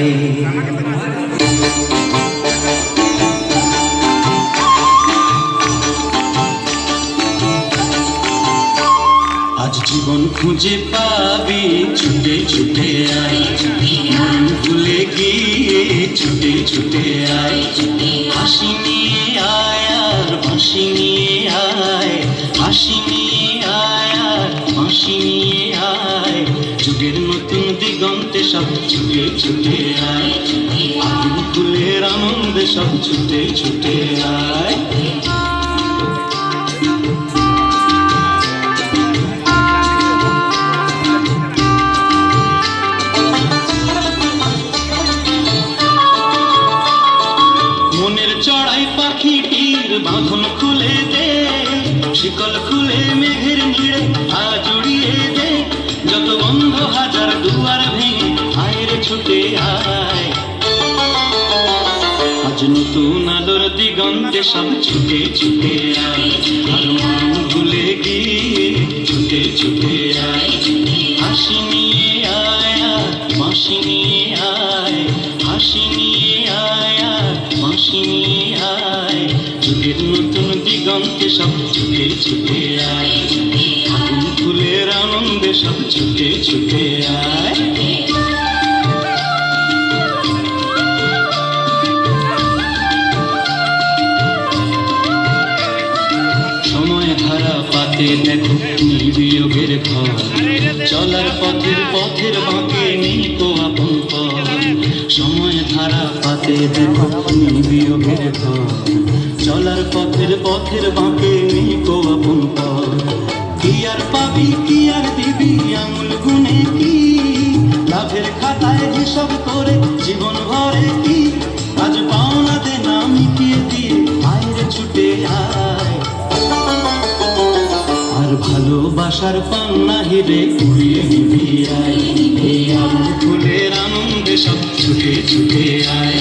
আয়। আজ জীবন খুঁজে পাবি ছুটে ছুটে আয়, মন ভুলে গিয়ে ছুটে ছুটে আয়। হাসি নিয়ে আয় আর হাসি নিয়ে আয়, হাসি নিয়ে আয় আর হাসি নিয়ে আয়। যুগের নতুন দিগন্তে সব ছুটে ছুটে আয়, আগুন ফুলের আনন্দে সব ছুটে ছুটে আয়। চড়াই পাখিটির বাঁধন খুলে দে, শিকল খুলে মেঘের নিড়ে আজ উড়িয়ে দে। যত বন্ধ হাজার দুয়ার ভেঙে আয় রে ছুটে আয়। আজ নতুন আলোর দিগন্তে সব ছুটে ছুটে আয়, আর মন ভুলে গিয়ে ছুটে ছুটে আয়। হাসি নিয়ে আয় আর বাঁশি নিয়ে আয়, হাসি নিয়ে আয় আর বাঁশি নিয়ে আয়। যুগের নতুন দিগন্তে সব ছুটে ছুটে আয়, আগুন ফুলের আনন্দে সব ছুটে ছুটে আয়। সময় ধারা পাতে দেখো নির্বিয়োগের ঘর, চলার পথের পথের বাঁকে নেই কো আপন পর। সময় ধারা পাতে দেখো নির্বিয়োগের ঘর, চলার পথের পথের বাঁকে নেই কো আপন পর। কি আর পাবি কি আর দিবি আঙুল গুনে কি, লাভের খাতায় হিসাব করে জীবন ভরে কি। আজ পাওনা দে না মিটিয়ে দিয়ে আয় রে ছুটে আয়, আর ভালোবাসার পান্না হিরে উড়িয়ে নিবি আয়। এই আগুন ফুলের আনন্দে সব ছুটে ছুটে আয়,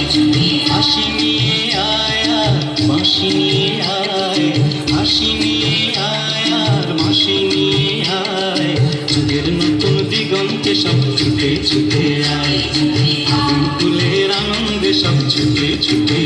হাসি নিয়ে আয় আর বাঁশি নিয়ে আয়, হাসি নিয়ে আয় আর বাঁশি নিয়ে আয়। যুগের নতুন দিগন্তে সব ছুটে ছুটে আয়, আগুন ফুলের আনন্দে সব ছুটে ছুটে